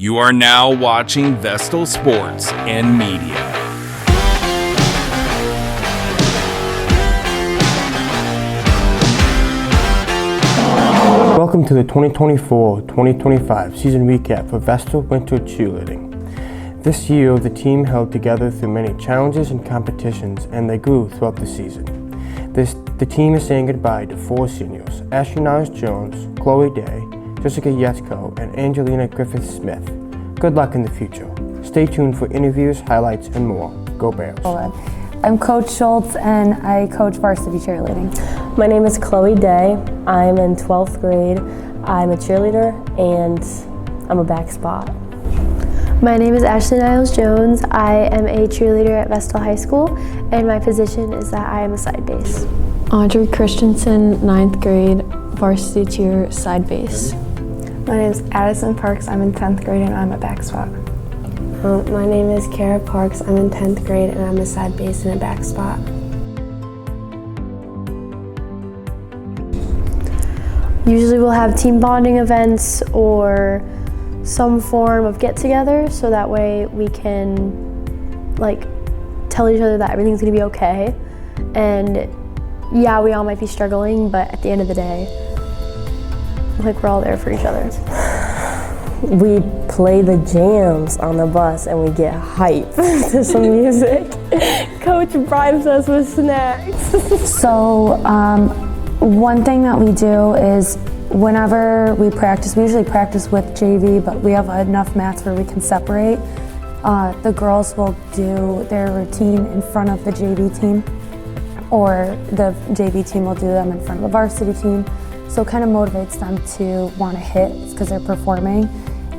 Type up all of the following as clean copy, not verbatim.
You are now watching Vestal Sports and Media. Welcome to the 2024-2025 season recap for Vestal Winter Cheerleading. This year, the team held together through many challenges and competitions, and they grew throughout the season. The team is saying goodbye to four seniors: Ashley Niles-Jones, Chloe Day, Jessica Yesko, and Angelina Griffith-Smith. Good luck in the future. Stay tuned for interviews, highlights, and more. Go Bears. I'm Coach Schultz, and I coach varsity cheerleading. My name is Chloe Day. I'm in 12th grade. I'm a cheerleader, and I'm a back spot. My name is Ashley Niles-Jones. I am a cheerleader at Vestal High School, and my position is that I am a side base. Audrey Christensen, 9th grade, varsity cheer, side base. My name is Addison Parks. I'm in 10th grade, and I'm a back spot. My name is Kara Parks. I'm in 10th grade, and I'm a side base and a back spot. Usually we'll have team bonding events or some form of get-together, so that way we can tell each other that everything's gonna be okay. And yeah, we all might be struggling, but at the end of the day, we're all there for each other. We play the jams on the bus and we get hype to some music. Coach bribes us with snacks. So one thing that we do is whenever we practice, we usually practice with JV, but we have enough mats where we can separate. The girls will do their routine in front of the JV team, or the JV team will do them in front of the varsity team. So it kind of motivates them to want to hit because they're performing.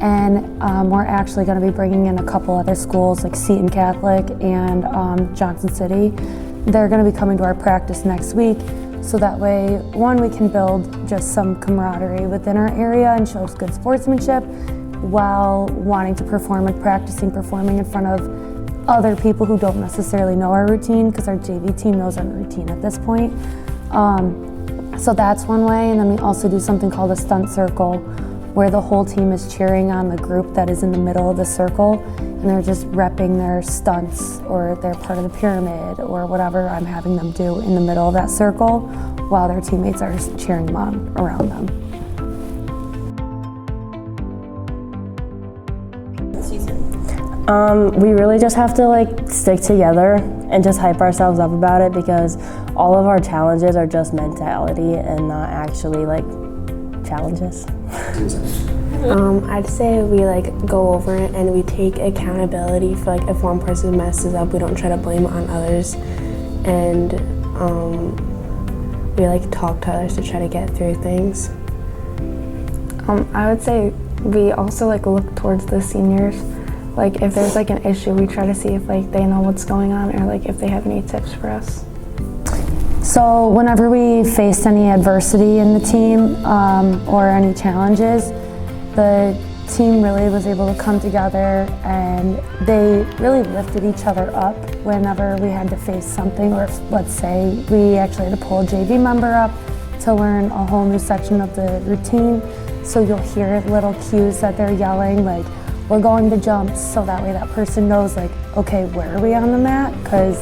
And we're actually going to be bringing in a couple other schools like Seton Catholic and Johnson City. They're going to be coming to our practice next week. So that way, one, we can build just some camaraderie within our area and show good sportsmanship while wanting to perform and practicing performing in front of other people who don't necessarily know our routine, because our JV team knows our routine at this point. So that's one way. And then we also do something called a stunt circle, where the whole team is cheering on the group that is in the middle of the circle, and they're just repping their stunts, or they're part of the pyramid, or whatever I'm having them do in the middle of that circle while their teammates are cheering them on around them. We really just have to stick together and just hype ourselves up about it, because all of our challenges are just mentality and not actually challenges. I'd say we go over it and we take accountability for if one person messes up, we don't try to blame it on others, and we talk to others to try to get through things. I would say we also look towards the seniors. If there's an issue, we try to see if they know what's going on, or if they have any tips for us. So whenever we faced any adversity in the team or any challenges, the team really was able to come together, and they really lifted each other up whenever we had to face something. Or let's say we actually had to pull a JV member up to learn a whole new section of the routine. So you'll hear little cues that they're yelling, we're going to jump, so that way that person knows okay, where are we on the mat? Because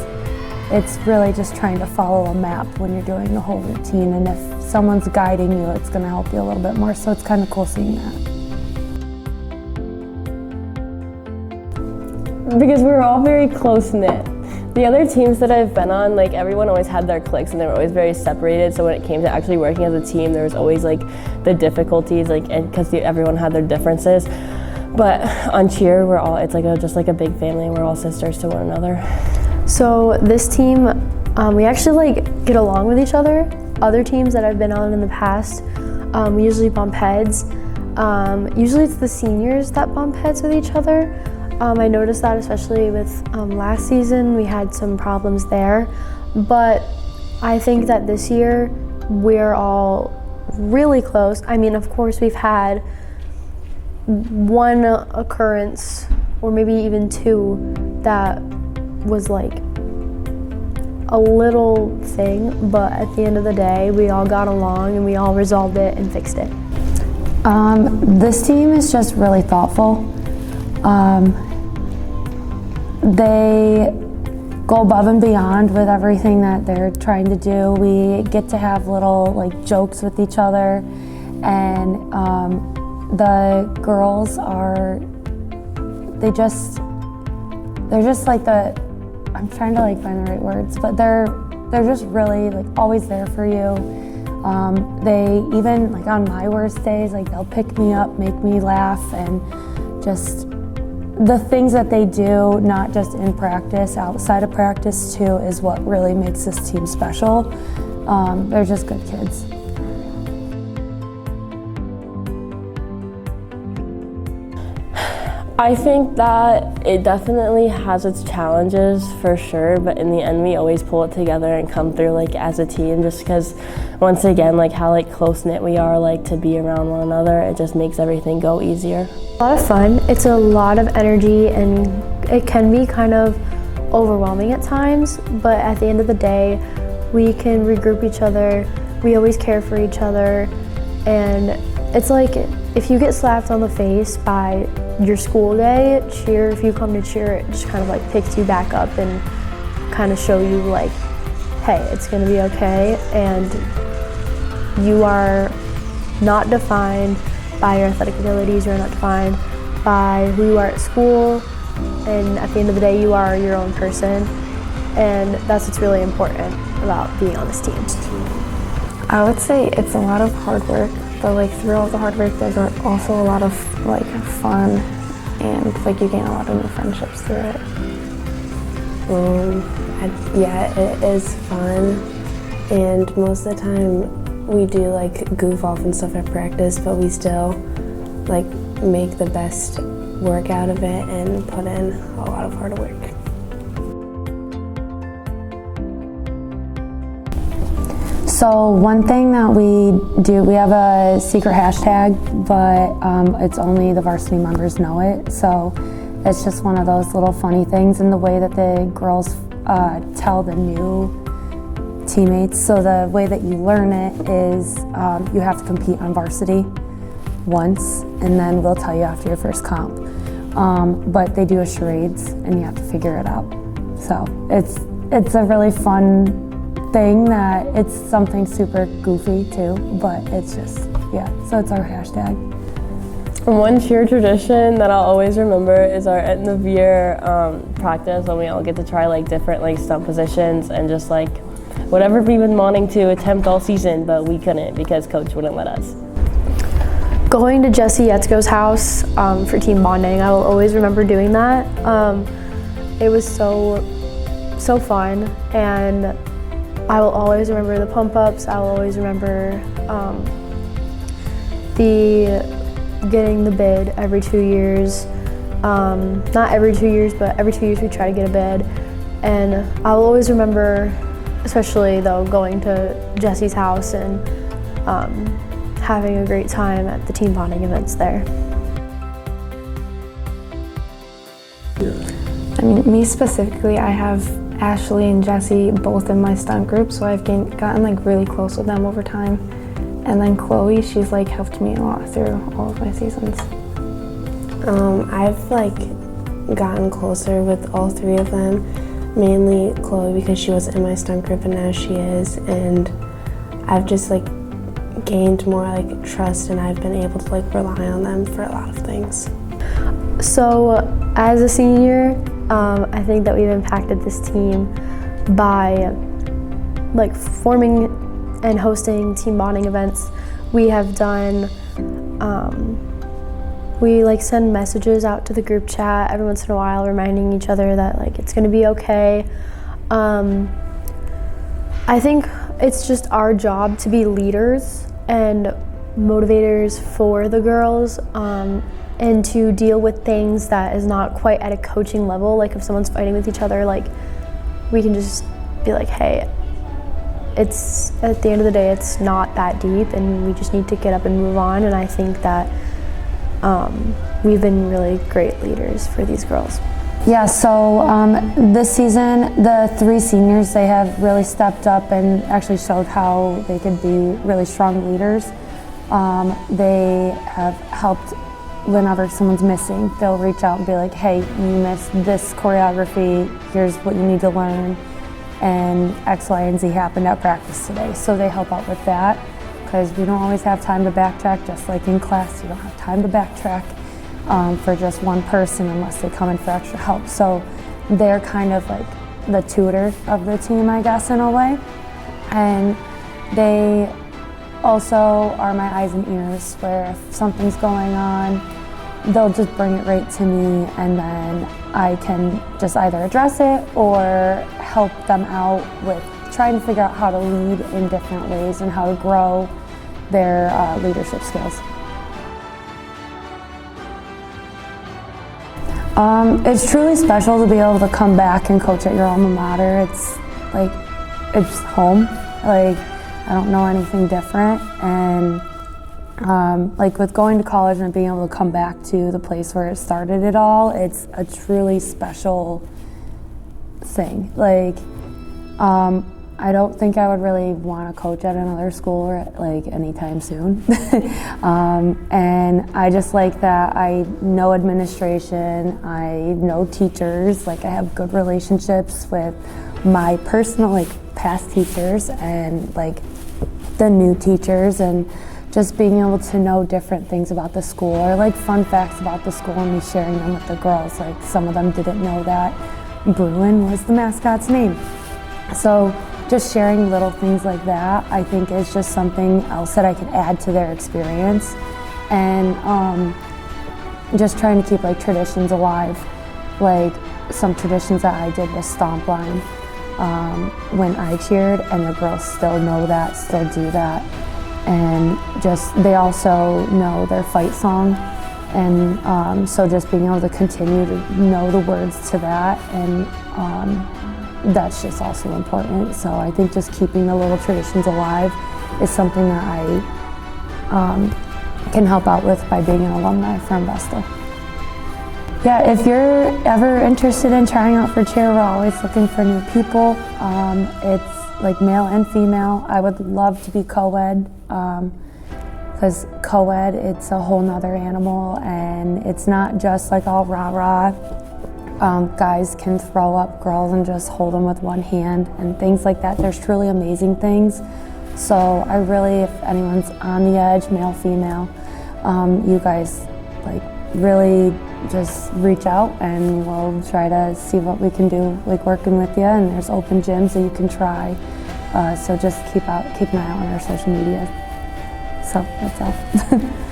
it's really just trying to follow a map when you're doing the whole routine, and if someone's guiding you, it's going to help you a little bit more, so it's kind of cool seeing that. Because we're all very close-knit. The other teams that I've been on, everyone always had their cliques and they were always very separated, so when it came to actually working as a team, there was always the difficulties, and because everyone had their differences. But on cheer, we're all, it's just a big family, we're all sisters to one another. So this team, we actually get along with each other. Other teams that I've been on in the past, we usually bump heads. Usually it's the seniors that bump heads with each other. I noticed that especially with last season, we had some problems there. But I think that this year, we're all really close. I mean, of course, we've had one occurrence, or maybe even two, that was a little thing, but at the end of the day, we all got along and we all resolved it and fixed it. This team is just really thoughtful. They go above and beyond with everything that they're trying to do. We get to have little like jokes with each other, and the girls are, they're just like I'm trying to like find the right words, but they're just really like always there for you. They even like on my worst days, like they'll pick me up, make me laugh, and just the things that they do, not just in practice, outside of practice too, is what really makes this team special. They're just good kids. I think that it definitely has its challenges for sure, but in the end we always pull it together and come through like as a team, just because once again like how like close-knit we are, like to be around one another, it just makes everything go easier. A lot of fun. It's a lot of energy and it can be kind of overwhelming at times, but at the end of the day we can regroup each other. We always care for each other, and it's like if you get slapped on the face by your school day, cheer, if you come to cheer, it just kind of like picks you back up and kind of show you like, hey, it's gonna be okay, and you are not defined by your athletic abilities, you're not defined by who you are at school, and at the end of the day, you are your own person, and that's what's really important about being on this team. I would say it's a lot of hard work, but like through all the hard work, there's also a lot of like fun, and like you gain a lot of new friendships through it. Yeah, it is fun, and most of the time we do like goof off and stuff at practice, but we still like make the best work out of it and put in a lot of hard work. So one thing that we do, we have a secret hashtag, but it's only the varsity members know it. So it's just one of those little funny things, and the way that the girls tell the new teammates. So the way that you learn it is you have to compete on varsity once, and then we'll tell you after your first comp. But they do a charades, and you have to figure it out. So it's a really fun thing that it's something super goofy too, but it's just, yeah, so it's our hashtag. One cheer tradition that I'll always remember is our end of year practice, when we all get to try like different like stump positions and just like whatever we've been wanting to attempt all season, but we couldn't because coach wouldn't let us. Going to Jesse Yetzko's house for team bonding, I will always remember doing that. It was so fun, and I will always remember the pump ups. I will always remember getting the bid every 2 years. Not every 2 years, but every 2 years we try to get a bid. And I will always remember, especially though, going to Jesse's house and having a great time at the team bonding events there. I mean, me specifically, I have Ashley and Jesse both in my stunt group, so I've gotten like really close with them over time. And then Chloe, she's like helped me a lot through all of my seasons. I've like gotten closer with all three of them, mainly Chloe because she was in my stunt group and now she is, and I've just like gained more like trust, and I've been able to like rely on them for a lot of things. So as a senior, I think that we've impacted this team by like forming and hosting team bonding events. We have done, we like send messages out to the group chat every once in a while, reminding each other that like it's gonna be okay. I think it's just our job to be leaders and motivators for the girls, and to deal with things that is not quite at a coaching level. Like if someone's fighting with each other, like we can just be like, hey, it's at the end of the day, it's not that deep, and we just need to get up and move on. And I think that we've been really great leaders for these girls. Yeah, so this season, the three seniors, they have really stepped up and actually showed how they could be really strong leaders. They have helped whenever someone's missing, they'll reach out and be like, hey, you missed this choreography, here's what you need to learn, and X, Y, and Z happened at practice today. So they help out with that, because we don't always have time to backtrack, just like in class, you don't have time to backtrack for just one person unless they come in for extra help. So they're kind of like the tutor of the team, I guess, in a way. And they also are my eyes and ears, where if something's going on, they'll just bring it right to me, and then I can just either address it or help them out with trying to figure out how to lead in different ways and how to grow their leadership skills. It's truly special to be able to come back and coach at your alma mater. It's like, it's home. Like, I don't know anything different, and like with going to college and being able to come back to the place where it started it all, it's a truly special thing. Like, I don't think I would really want to coach at another school like anytime soon. And I just like that I know administration, I know teachers, like I have good relationships with my personal, like past teachers and like the new teachers, and just being able to know different things about the school, or like fun facts about the school, and me sharing them with the girls. Like some of them didn't know that Bruin was the mascot's name. So just sharing little things like that, I think, is just something else that I can add to their experience. And just trying to keep like traditions alive, like some traditions that I did with Stomp Line when I cheered, and the girls still know that, still do that. And just, they also know their fight song, and so just being able to continue to know the words to that, and that's just also important. So I think just keeping the little traditions alive is something that I can help out with by being an alumni from Vestal. Yeah, if you're ever interested in trying out for cheer, we're always looking for new people. It's like male and female. I would love to be co-ed, because co-ed, it's a whole nother animal, and it's not just like all rah-rah. Guys can throw up girls and just hold them with one hand and things like that. There's truly amazing things. So I really, if anyone's on the edge, male, female, you guys like really just reach out, and we'll try to see what we can do, like working with you. And there's open gyms that you can try. So just keep an eye out on our social media. So that's all.